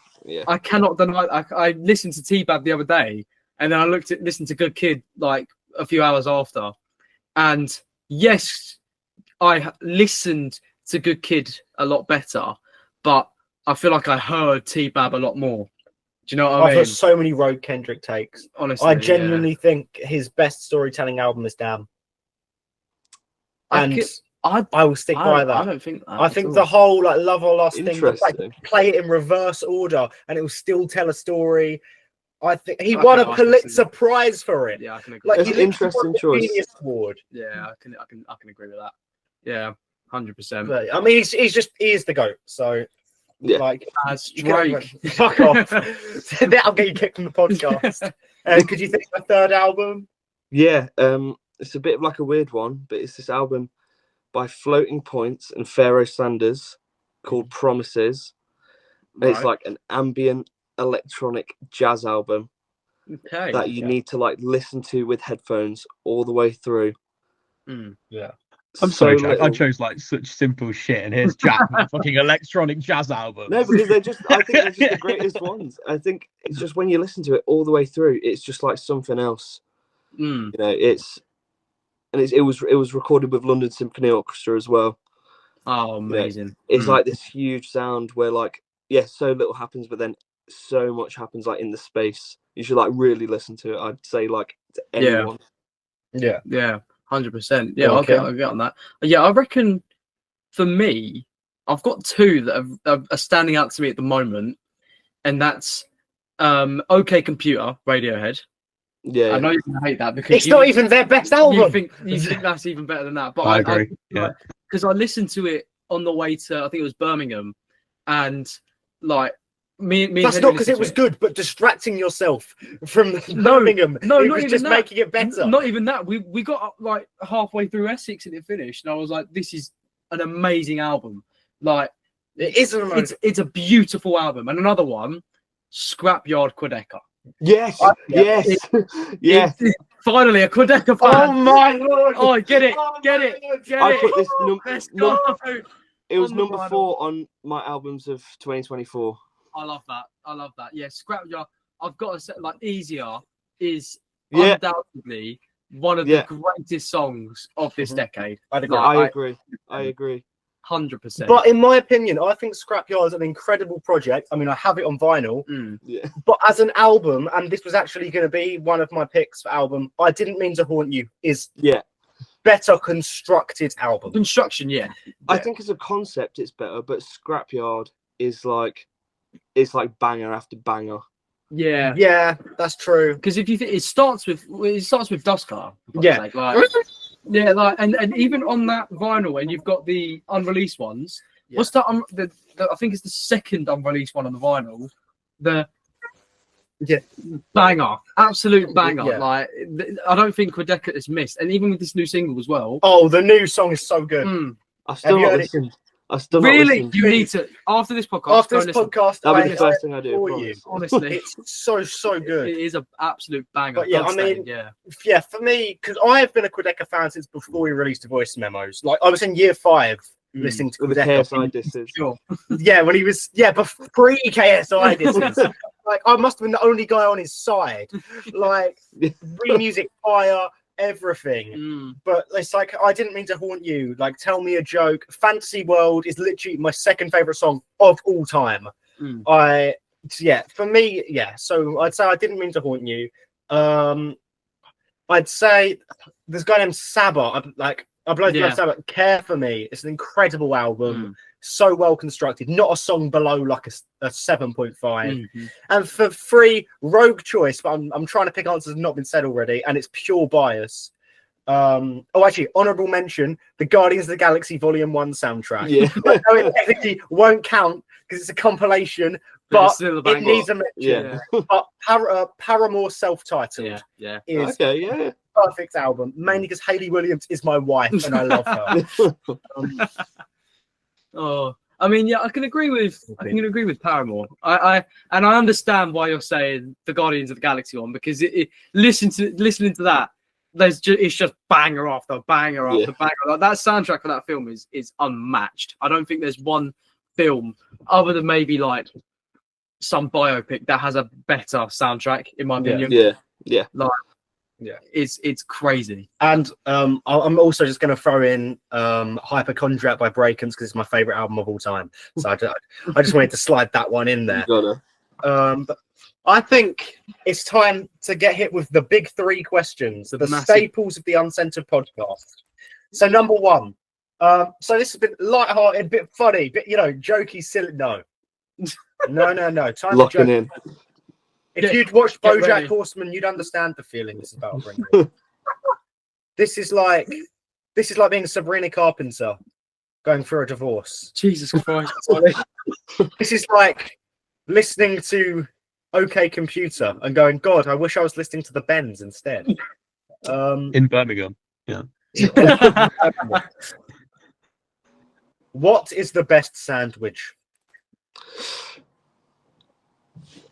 I cannot deny. I listened to T-Pab the other day, and then I listened to Good Kid like a few hours after, and yes, I listened to Good Kid a lot better, but I feel like I heard T-Pab a lot more. Do you know what I mean? I've heard so many Road Kendrick takes. Honestly, I genuinely think his best storytelling album is Damn. And I will stick by that. I don't think that. I think the whole like Love or Lost thing, like, play it in reverse order, and it will still tell a story. I think he won a Pulitzer Prize for it. Yeah, I can agree. Like, That's an interesting choice. Genius Award. Yeah, I can agree with that. Yeah, 100%. But, I mean, he is the GOAT. So, like, as Drake, fuck off. That'll get you kicked from the podcast. Could you think of a third album? Yeah, it's a bit of like a weird one, but it's this album by Floating Points and Pharaoh Sanders called Promises. Right. It's like an ambient electronic jazz album that you need to like listen to with headphones all the way through. Yeah. I'm sorry, Jack. I chose like such simple shit, and here's Jack, fucking electronic jazz album. No, because I think they're just the greatest ones. I think it's just when you listen to it all the way through, it's just like something else. You know, it was recorded with London Symphony Orchestra as well. Oh, amazing! You know, it's like this huge sound where like so little happens, but then so much happens like in the space. You should like really listen to it. I'd say like to anyone. Yeah. 100%. Yeah, okay. I'll get on that. Yeah, I reckon for me, I've got two that are standing out to me at the moment, and that's OK Computer, Radiohead. Yeah, I know you're gonna hate that because it's not even their best album. You think that's even better than that? But I agree. Because I listened to it on the way to, I think it was Birmingham, and like me that's not because it was good, but distracting yourself from Birmingham. No, it not was even just that. making it better. Not even that. We got up like halfway through Essex and it finished, and I was like, this is an amazing album. Like it is an amazing. It's a beautiful album. And another one, Scrapyard Quadeca. Yes. Finally, a Quedeca Oh fan. my lord! Oh, get it, Oh get my it, lord. get I it. put this Let's go. it was On the number vinyl. 4 on my albums of 2024. I love that. I love that. Yeah, Scrapyard. I've got to say, like, Easier is Yeah. undoubtedly one of Yeah. the greatest songs of this decade. I'd agree. I agree. I agree. 100%. But in my opinion, I think Scrapyard is an incredible project. I mean, I have it on vinyl, Yeah. but as an album, and this was actually going to be one of my picks for album, I Didn't Mean to Haunt You is better constructed album. Construction, yeah. I think as a concept it's better, but Scrapyard is like, it's like banger after banger. Yeah. Yeah, that's true. Because if you think it starts with Dustcar. Yeah. Yeah, like and even on that vinyl, and you've got the unreleased ones. Yeah. What's that? I think it's the second unreleased one on the vinyl. The banger, absolute banger. Yeah. Like I don't think Quedeca is missed, and even with this new single as well. Oh, the new song is so good. I've still Have you not heard it? listened. I've still not Really, listened. you need to after this podcast. After go this listen. podcast, That'll be the I first thing I do. I for promise. you. Honestly, It's so good. it is an absolute banger. But yeah, I Bloodstained, mean, yeah, for me, because I have been a Quedeca fan since before he released the voice memos. Like I was in year 5 listening to With the Quedeca. KSI disses. sure. Yeah, when he was pre KSI disses. Like I must have been the only guy on his side. Like real music, fire, everything. But it's like I Didn't Mean to Haunt You. Like Tell Me a Joke. Fantasy World is literally my second favorite song of all time. For me, yeah. So I'd say I Didn't Mean to Haunt You. I'd say there's a guy named Saba. I bloody love Saba. Care for Me. It's an incredible album. So well constructed. Not a song below like a 7.5. And for 3, Rogue Choice. But I'm trying to pick answers that have not been said already, and it's pure bias. Actually, honorable mention: the Guardians of the Galaxy Volume 1 soundtrack. Yeah. I know it technically won't count because it's a compilation, but it needs a mention. Yeah. But Paramore self-titled is Okay, yeah. perfect album, mainly because Hayley Williams is my wife and I love her. I mean, yeah, I can agree with Paramore. I understand why you're saying the Guardians of the Galaxy one, because listening to that, it's just banger after banger after banger. Like, that soundtrack for that film is unmatched. I don't think there's one film other than maybe like some biopic that has a better soundtrack, in my opinion. Yeah. It's crazy. And I'm also just going to throw in Hypochondriac by Breakins because it's my favorite album of all time. So I just wanted to slide that one in there. But I think it's time to get hit with the big 3 questions, the staples of the Uncensored podcast. So number 1. So this has been lighthearted, a bit funny, bit jokey, silly. No. Time Locking to in. If you'd watched BoJack Horseman, you'd understand the feeling it's about to bring me. This is like being Sabrina Carpenter going through a divorce. Jesus Christ. This is like listening to OK Computer and going, God, I wish I was listening to the Bends instead. In Birmingham. Yeah. What is the best sandwich?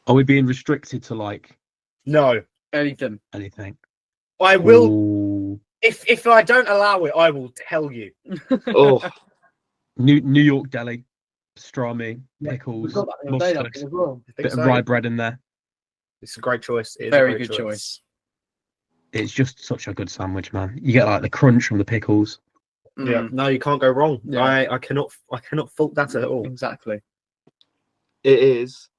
Are we being restricted to like No. Anything? I will. Ooh. If I don't allow it, I will tell you. Oh, New York deli, pastrami, pickles, mustard, bit of rye bread in there. It's a great choice. It is Very a great good choice. It's just such a good sandwich, man. You get like the crunch from the pickles. Yeah, no, you can't go wrong. Yeah. I cannot fault that at all. Exactly. it is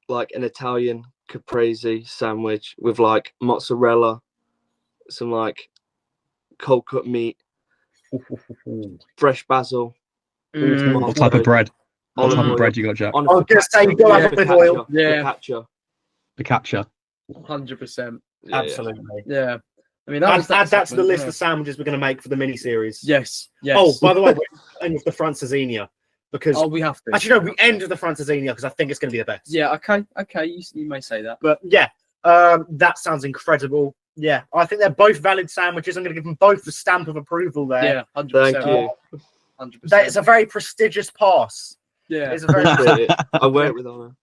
like an Italian caprese sandwich with like mozzarella, some like cold cut meat, fresh basil. What type of bread? What type of bread you got, Jack? I was going to say, you got to have olive oil. Yeah. Focaccia. 100%. Absolutely. Yeah. I mean, add that to the list of sandwiches we're going to make for the mini-series. Yes. Oh, by the way, we're end with the Francesinha. Because we have to. Actually, no, we end with the Francesinha because I think it's going to be the best. Yeah, okay. You may say that. But yeah, that sounds incredible. Yeah, I think they're both valid sandwiches. I'm going to give them both the stamp of approval there. Yeah, 100%. Thank you. 100%. It's a very prestigious pass. Yeah. It's a very I wear it with honour.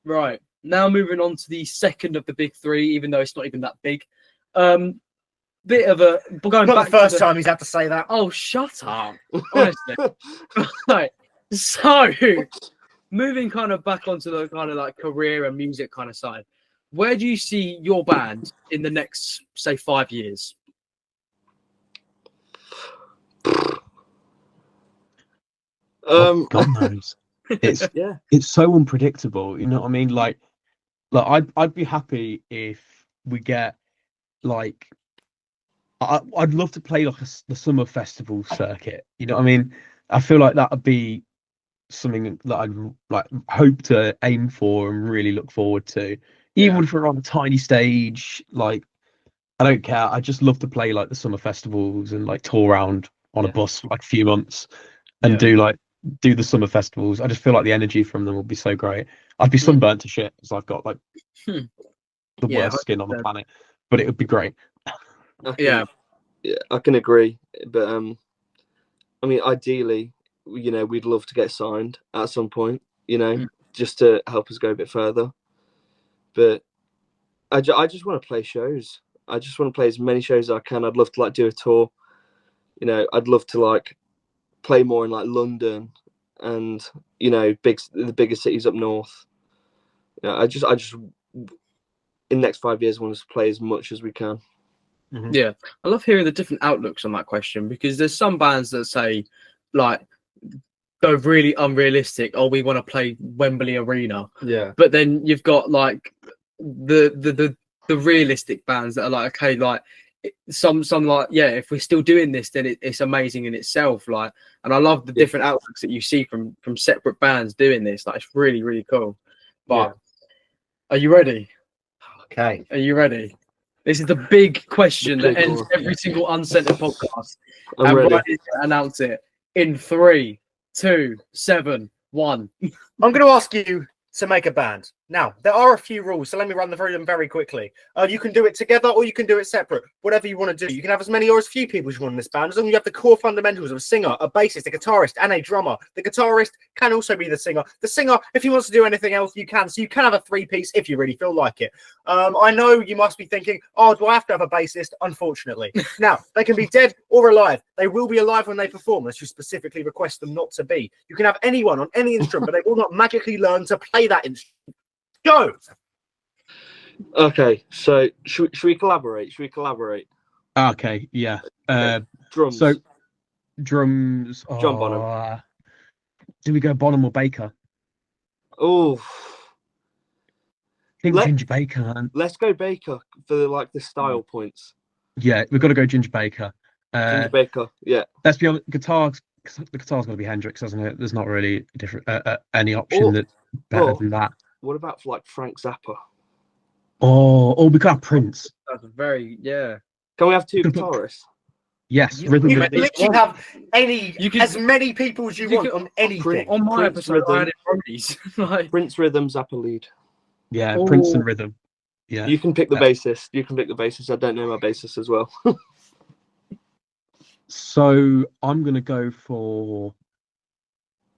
Right. Now moving on to the second of the big three, even though it's not even that big. Bit of a going Not back the first to the, time he's had to say that. Oh, shut up! Honestly, right. So, moving kind of back onto the kind of like career and music kind of side, where do you see your band in the next, say, 5 years? God knows. It's Yeah. it's so unpredictable. You know what I mean? Like I'd be happy if we get like I'd love to play like the summer festival circuit. You know what I mean? I feel like that would be something that I'd like hope to aim for and really look forward to. Even if we're on a tiny stage, like I don't care. I just love to play like the summer festivals and like tour around on a bus for like a few months and do the summer festivals. I just feel like the energy from them will be so great. I'd be sunburnt to shit because I've got like the worst skin on the planet, but it would be great. Yeah, I can agree. But I mean, ideally, you know, we'd love to get signed at some point, you know, just to help us go a bit further. But I just want to play shows. I just want to play as many shows as I can. I'd love to like do a tour. You know, I'd love to like play more in like London and, you know, the bigger cities up north. You know, I just in the next 5 years want to play as much as we can. Mm-hmm. Yeah, I love hearing the different outlooks on that question, because there's some bands that say like go really unrealistic. Oh, we want to play Wembley Arena. Yeah. But then you've got like the realistic bands that are like, okay, like some like, yeah, if we're still doing this, then it's amazing in itself. Like, and I love the different outlooks that you see from separate bands doing this. Like, it's really, really cool. But are you ready? Okay. Are you ready? This is the big question that ends every single Uncensored podcast. I'm ready. Riley's going to announce it in 3, 2, 7, 1. I'm going to ask you to make a band. Now, there are a few rules, so let me run through them very quickly. You can do it together or you can do it separate, whatever you want to do. You can have as many or as few people as you want in this band, as long as you have the core fundamentals of a singer, a bassist, a guitarist, and a drummer. The guitarist can also be the singer. The singer, if he wants to do anything else, you can. So you can have a three-piece if you really feel like it. I know you must be thinking, oh, do I have to have a bassist? Unfortunately. Now, they can be dead or alive. They will be alive when they perform, unless you specifically request them not to be. You can have anyone on any instrument, but they will not magically learn to play that instrument. Go. Okay, so should we collaborate? Okay, yeah. Drums. So drums. John Bonham. Do we go Bonham or Baker? Oh, I think Ginger Baker, man. Let's go Baker for like the style points. Yeah, we've got to go Ginger Baker. Ginger Baker, yeah. Let's be honest, the guitar's got to be Hendrix, hasn't it? There's not really a different any option that's better than that. What about for like Frank Zappa? Oh, we could have Prince. That's very, Can we have two guitarists? Yes, You can literally have as many people as you want can, on anything. On my episode, I had it Brodies. Prince Rhythm, Zappa lead. Yeah, Prince and Rhythm. Yeah. You can pick the bassist. I don't know my bassist as well. So I'm gonna go for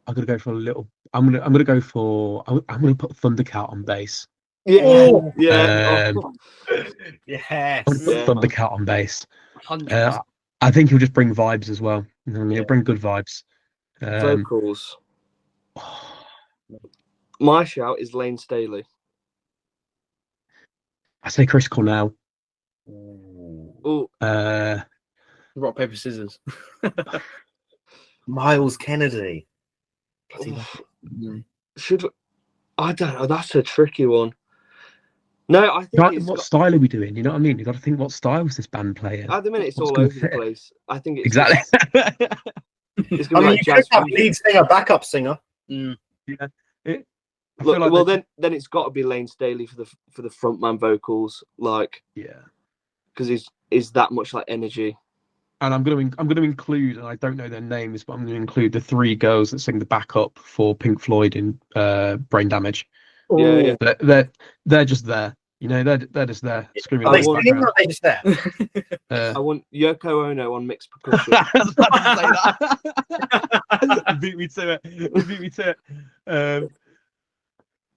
a little. I'm gonna go for. I'm gonna put Thundercat on bass. Yeah. Yes. I'm gonna put Thundercat on bass. I think he'll just bring vibes as well. You know what I mean? He'll bring good vibes. Vocals. My shout is Lane Staley. I say Chris Cornell. Oh. Rock, paper, scissors. Miles Kennedy. I don't know. That's a tricky one. No, I think what style are we doing? You know what I mean? You got to think, what style is this band playing? At the minute, it's all over the place. I think it's exactly. It's gonna be like you jazz could have lead singer, backup singer. Then it's got to be Lane Staley for the frontman vocals, like because he's that much like energy. And I'm going to include, and I don't know their names, but I'm going to include the 3 girls that sing the backup for Pink Floyd in Brain Damage. Yeah. They're just there. You know, they're just there screaming. Are they singing or are they just there? I want Yoko Ono on mixed percussion. I was about to say that. Beat me to it.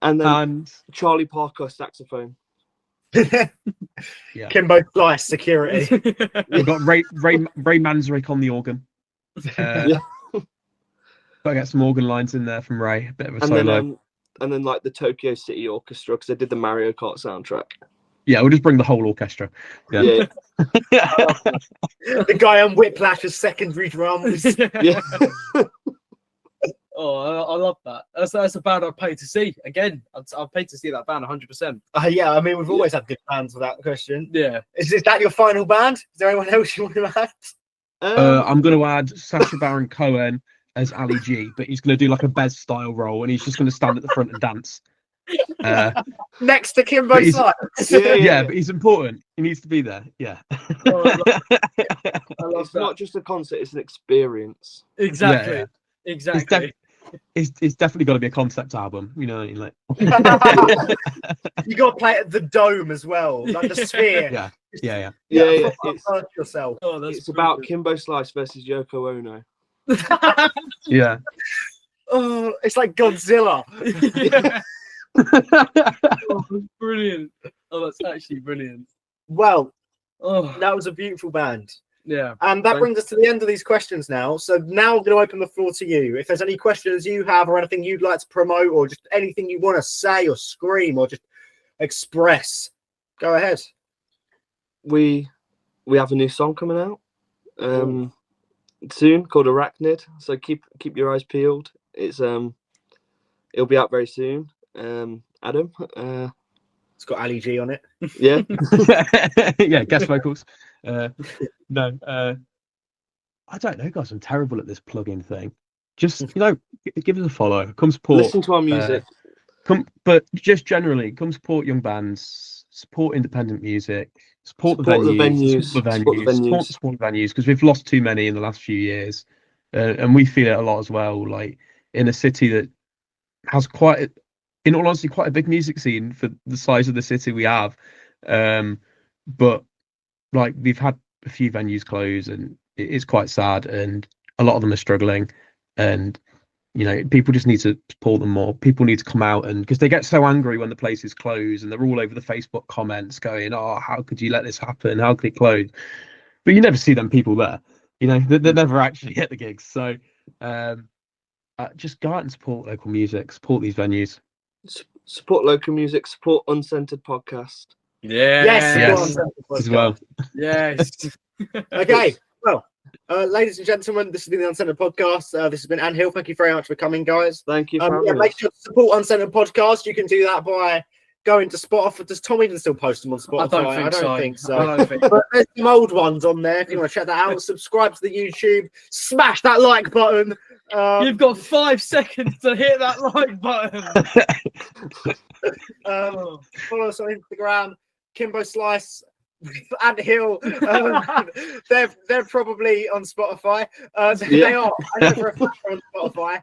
And then Charlie Parker saxophone. Yeah. Kimbo Slice security. We've got Ray Manzarek on the organ. Yeah. Gotta get some organ lines in there from Ray. A bit of a And solo. then like the Tokyo City Orchestra, because they did the Mario Kart soundtrack. Yeah, we'll just bring the whole orchestra. Yeah. The guy on Whiplash as secondary drums. Yeah. Oh, I love that. That's a band I'd pay to see. Again, I'd pay to see that band 100%. Yeah, I mean, we've always had good bands without question. Yeah. Is that your final band? Is there anyone else you want to add? I'm going to add Sacha Baron Cohen as Ali G, but he's going to do like a Bez style role, and he's just going to stand at the front and dance. Next to Kimbo But he's- Slice. Yeah, but he's important. He needs to be there. Yeah. Oh, I love It's that. not just a concert; it's an experience. Exactly. Yeah. Exactly. It's definitely got to be a concept album. You know, like. You got to play it at the Dome as well, like the Sphere. Yeah. Yeah. Yeah. Hurt yourself. Oh, that's It's about Kimbo Slice versus Yoko Ono. Yeah. Oh, it's like Godzilla. Yeah. Oh, that's brilliant. Oh, that's actually brilliant. Well, Oh, that was a beautiful band. yeah. And that Thank- brings us to the end of these questions now. So now I'm going to open the floor to you. If there's any questions you have or anything you'd like to promote or just anything you want to say or scream or just express, go ahead. We have a new song coming out soon called Arachnid. So keep your eyes peeled. It's it'll be out very soon. Adam, It's got Ali G on it. yeah. Yeah, guest vocals. No, I don't know, guys. I'm terrible at this plug-in thing. Just give us a follow. Come support. Listen to our music. But just generally, come support young bands, support independent music, support the venues, support the venues, because we've lost too many in the last few years, and we feel it a lot as well. Like in a city that has in all honesty, quite a big music scene for the size of the city we have, but like we've had a few venues close, and it is quite sad, and a lot of them are struggling, and people just need to support them more. People need to come out, and because they get so angry when the places close, and they're all over the Facebook comments going, "Oh, how could you let this happen? How could it close?" But you never see them people there. They're never actually at the gigs. So just go out and support local music, support these venues. Support local music. Support Uncensored Podcast. Yeah. Yes. As well. Yes. Okay. Well, ladies and gentlemen, this has been the Uncensored Podcast. This has been Anthill. Thank you very much for coming, guys. Thank you for having make us. sure to support Uncensored Podcast. You can do that by going to Spotify. Does Tom even still post them on Spotify? I don't think so. I don't think so. But there's some old ones on there if you want to check that out. Subscribe to the YouTube. Smash that like button. You've got 5 seconds to hit that like button. Follow us on Instagram, Kimbo Slice, Anthill. They're probably on Spotify. They are. I know for a fact they're on Spotify.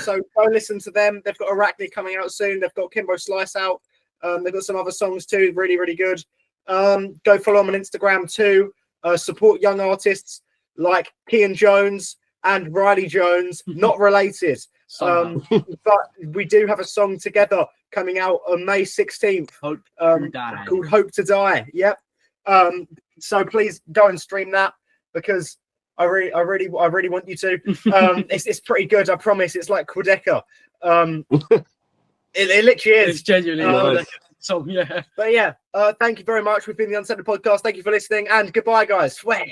So go listen to them. They've got Arachnid coming out soon. They've got Kimbo Slice out. They've got some other songs too, really, really good. Go follow them on Instagram too. Support young artists like Keeaun Jones and Riley Jones, not related. But we do have a song together coming out on May 16th called Hope to Die. Yep. So please go and stream that because I really want you to. It's pretty good, I promise. It's like Quedeca. It literally is. It's genuinely so yeah. But yeah, thank you very much. We've been the Uncensored Podcast. Thank you for listening and goodbye, guys. Swear.